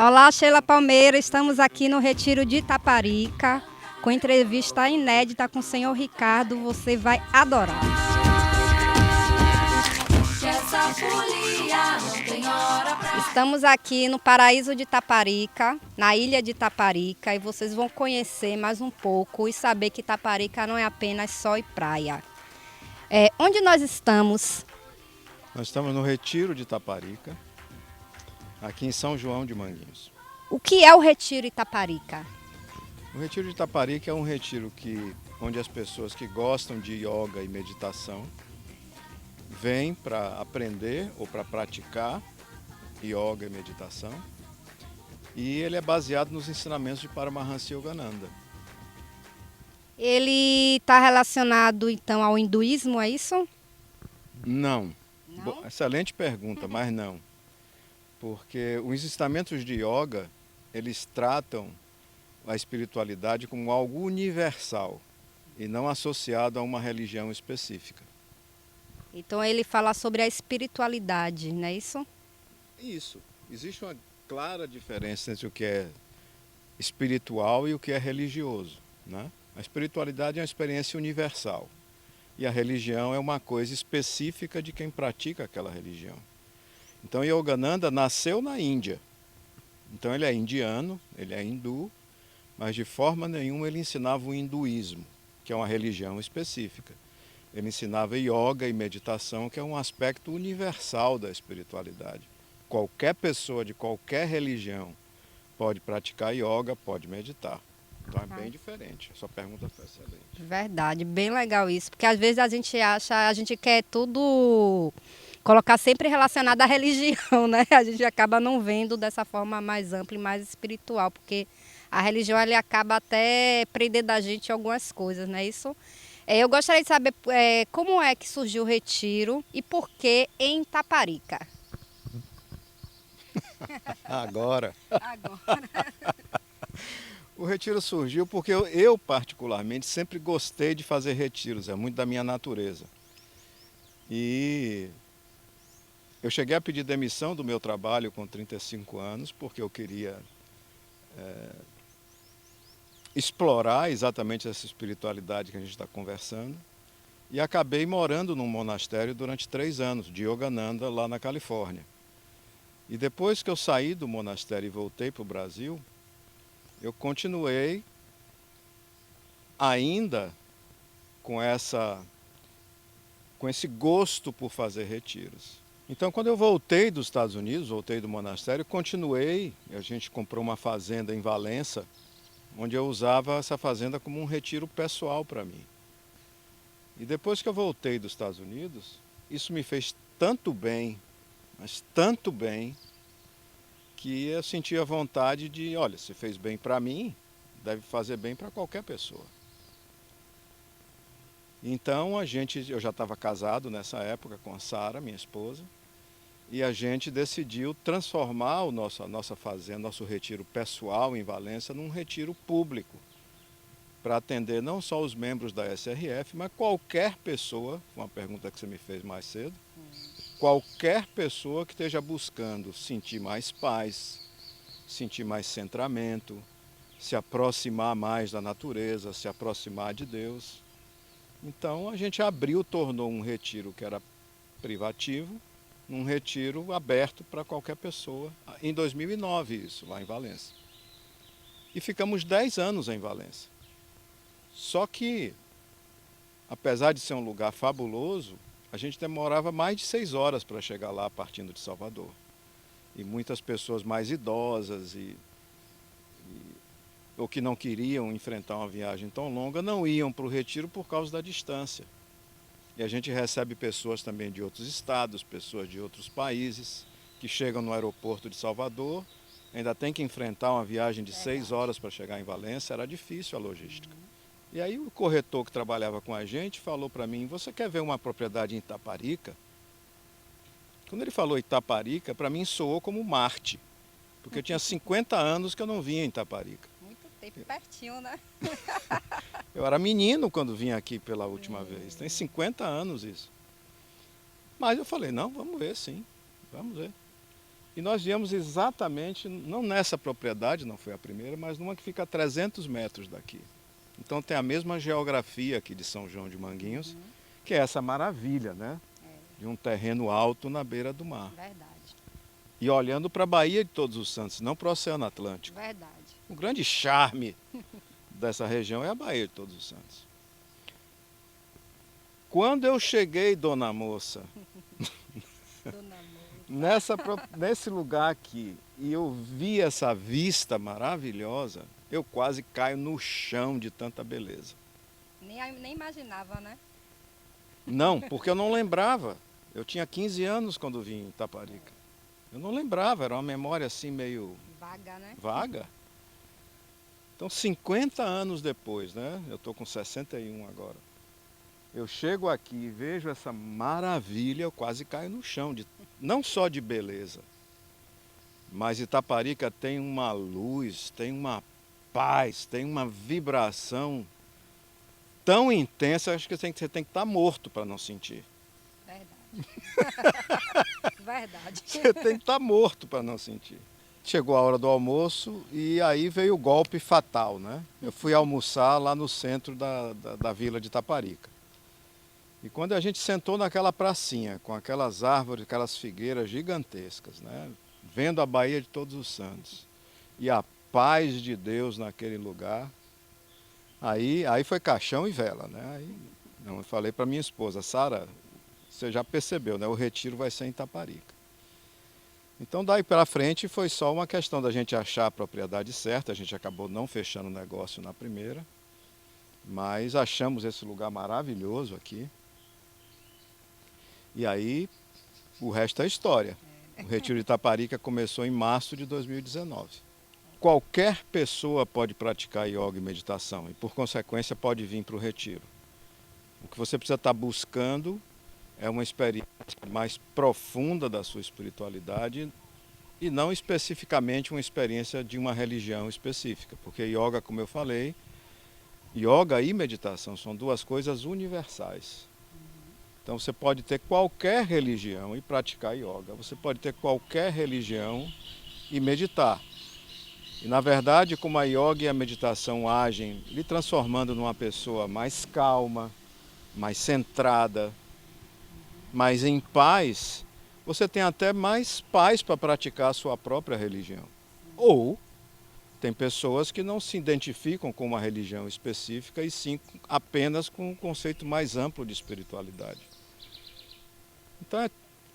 Olá, Sheila Palmeira. Estamos aqui no Retiro de Itaparica com entrevista inédita com o senhor Ricardo. Você vai adorar. Estamos aqui no paraíso de Itaparica, na ilha de Itaparica, e vocês vão conhecer mais um pouco e saber que Itaparica não é apenas sol e praia. Onde nós estamos? Nós estamos no Retiro de Itaparica, aqui em São João de Manguinhos. O que é o Retiro Itaparica? O Retiro de Itaparica é um retiro onde as pessoas que gostam de yoga e meditação vêm para aprender ou para praticar yoga e meditação. E ele é baseado nos ensinamentos de Paramahansa Yogananda. Ele está relacionado então ao hinduísmo, é isso? Não. Excelente pergunta, mas não. Porque os ensinamentos de yoga, eles tratam a espiritualidade como algo universal e não associado a uma religião específica. Então ele fala sobre a espiritualidade, não é isso? Isso. Existe uma clara diferença entre o que é espiritual e o que é religioso, né? A espiritualidade é uma experiência universal e a religião é uma coisa específica de quem pratica aquela religião. Então Yogananda nasceu na Índia. Então ele é indiano, ele é hindu, mas de forma nenhuma ele ensinava o hinduísmo, que é uma religião específica. Ele ensinava yoga e meditação, que é um aspecto universal da espiritualidade. Qualquer pessoa de qualquer religião pode praticar yoga, pode meditar. Então é bem diferente. A sua pergunta foi excelente. Verdade, bem legal isso, porque às vezes a gente quer tudo colocar sempre relacionado à religião, né? A gente acaba não vendo dessa forma mais ampla e mais espiritual, porque a religião ele acaba até prendendo a gente em algumas coisas, não é isso? Eu gostaria de saber como é que surgiu o retiro e por que em Itaparica? Agora. O retiro surgiu porque eu particularmente sempre gostei de fazer retiros, é muito da minha natureza. E eu cheguei a pedir demissão do meu trabalho com 35 anos, porque eu queria explorar exatamente essa espiritualidade que a gente está conversando. E acabei morando num monastério durante 3 anos, de Yogananda, lá na Califórnia. E depois que eu saí do monastério e voltei para o Brasil, eu continuei ainda com esse gosto por fazer retiros. Então, quando eu voltei dos Estados Unidos, voltei do monastério, continuei. A gente comprou uma fazenda em Valença, onde eu usava essa fazenda como um retiro pessoal para mim. E depois que eu voltei dos Estados Unidos, isso me fez tanto bem, mas tanto bem, que eu senti a vontade de, olha, se fez bem para mim, deve fazer bem para qualquer pessoa. Então eu já estava casado nessa época com a Sara, minha esposa, e a gente decidiu transformar a nossa fazenda, nosso retiro pessoal em Valença, num retiro público, para atender não só os membros da SRF, mas qualquer pessoa, uma pergunta que você me fez mais cedo, qualquer pessoa que esteja buscando sentir mais paz, sentir mais centramento, se aproximar mais da natureza, se aproximar de Deus. Então a gente tornou um retiro que era privativo, num retiro aberto para qualquer pessoa, em 2009 isso, lá em Valença. E ficamos 10 anos em Valença. Só que, apesar de ser um lugar fabuloso, a gente demorava mais de 6 horas para chegar lá partindo de Salvador. E muitas pessoas mais idosas ou que não queriam enfrentar uma viagem tão longa não iam para o retiro por causa da distância. E a gente recebe pessoas também de outros estados, pessoas de outros países, que chegam no aeroporto de Salvador, ainda tem que enfrentar uma viagem de 6 horas para chegar em Valença, era difícil a logística. E aí o corretor que trabalhava com a gente falou para mim, você quer ver uma propriedade em Itaparica? Quando ele falou Itaparica, para mim soou como Marte, porque tinha 50 anos que eu não vinha em Itaparica. Muito tempo, pertinho, né? Eu era menino quando vim aqui pela última vez, tem 50 anos isso. Mas eu falei, não, vamos ver sim, vamos ver. E nós viemos exatamente, não nessa propriedade, não foi a primeira, mas numa que fica a 300 metros daqui. Então tem a mesma geografia aqui de São João de Manguinhos, que é essa maravilha, né? De um terreno alto na beira do mar. Verdade. E olhando para a Baía de Todos os Santos, não para o Oceano Atlântico. Verdade. O grande charme dessa região é a Baía de Todos os Santos. Quando eu cheguei, dona moça, nesse lugar aqui, e eu vi essa vista maravilhosa, eu quase caio no chão de tanta beleza. Nem imaginava, né? Não, porque eu não lembrava. Eu tinha 15 anos quando vim em Itaparica. Eu não lembrava, era uma memória assim meio Vaga, né? vaga. Então 50 anos depois, né? Eu estou com 61 agora. Eu chego aqui e vejo essa maravilha, eu quase caio no chão, não só de beleza, mas Itaparica tem uma luz, tem uma paz, tem uma vibração tão intensa, acho que você tem que estar morto para não sentir. Verdade. Verdade. Você tem que estar morto para não sentir. Chegou a hora do almoço e aí veio o golpe fatal, né? Eu fui almoçar lá no centro da vila de Itaparica. E quando a gente sentou naquela pracinha, com aquelas árvores, aquelas figueiras gigantescas, né? Vendo a Baía de Todos os Santos e a paz de Deus naquele lugar, aí foi caixão e vela, né? Aí, eu falei para minha esposa, Sara, você já percebeu, né? O retiro vai ser em Itaparica. Então daí para frente foi só uma questão da gente achar a propriedade certa, a gente acabou não fechando o negócio na primeira, mas achamos esse lugar maravilhoso aqui. E aí o resto é história. O Retiro de Itaparica começou em março de 2019. Qualquer pessoa pode praticar yoga e meditação e por consequência pode vir para o retiro. O que você precisa estar buscando é uma experiência mais profunda da sua espiritualidade e não especificamente uma experiência de uma religião específica, porque yoga, como eu falei, yoga e meditação são duas coisas universais. Então você pode ter qualquer religião e praticar yoga, você pode ter qualquer religião e meditar. E na verdade, como a yoga e a meditação agem lhe transformando numa pessoa mais calma, mais centrada, mas em paz, você tem até mais paz para praticar a sua própria religião. Ou tem pessoas que não se identificam com uma religião específica e sim apenas com um conceito mais amplo de espiritualidade. Então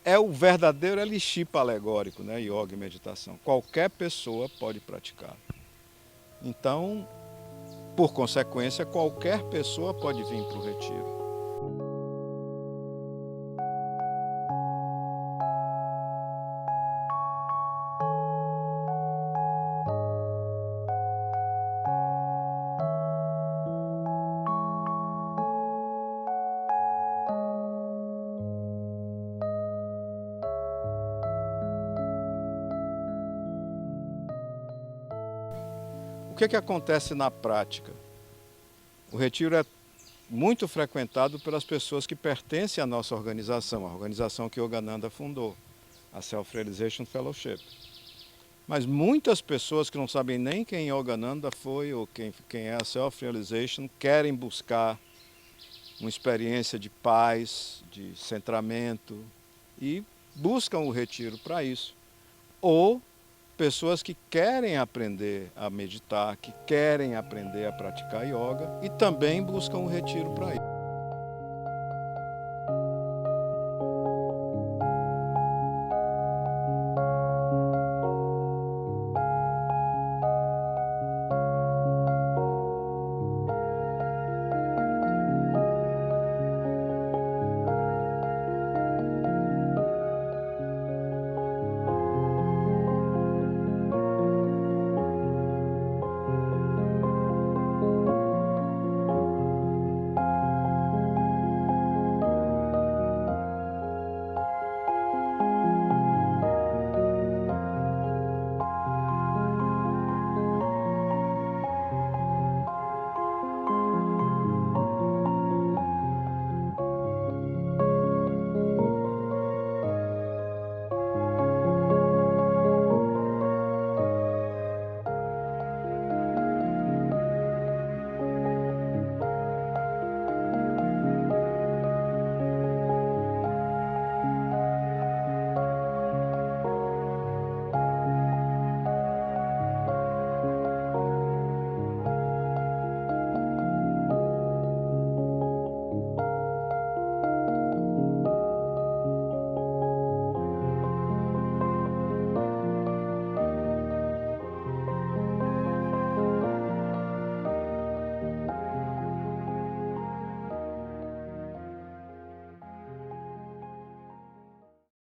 é o verdadeiro elixir alegórico, né? Yoga e meditação. Qualquer pessoa pode praticar. Então, por consequência, qualquer pessoa pode vir para o retiro. O que acontece na prática? O retiro é muito frequentado pelas pessoas que pertencem à nossa organização, a organização que Yogananda fundou, a Self-Realization Fellowship. Mas muitas pessoas que não sabem nem quem Yogananda foi ou quem é a Self-Realization querem buscar uma experiência de paz, de centramento e buscam o retiro para isso. Ou pessoas que querem aprender a meditar, que querem aprender a praticar yoga e também buscam o retiro para isso.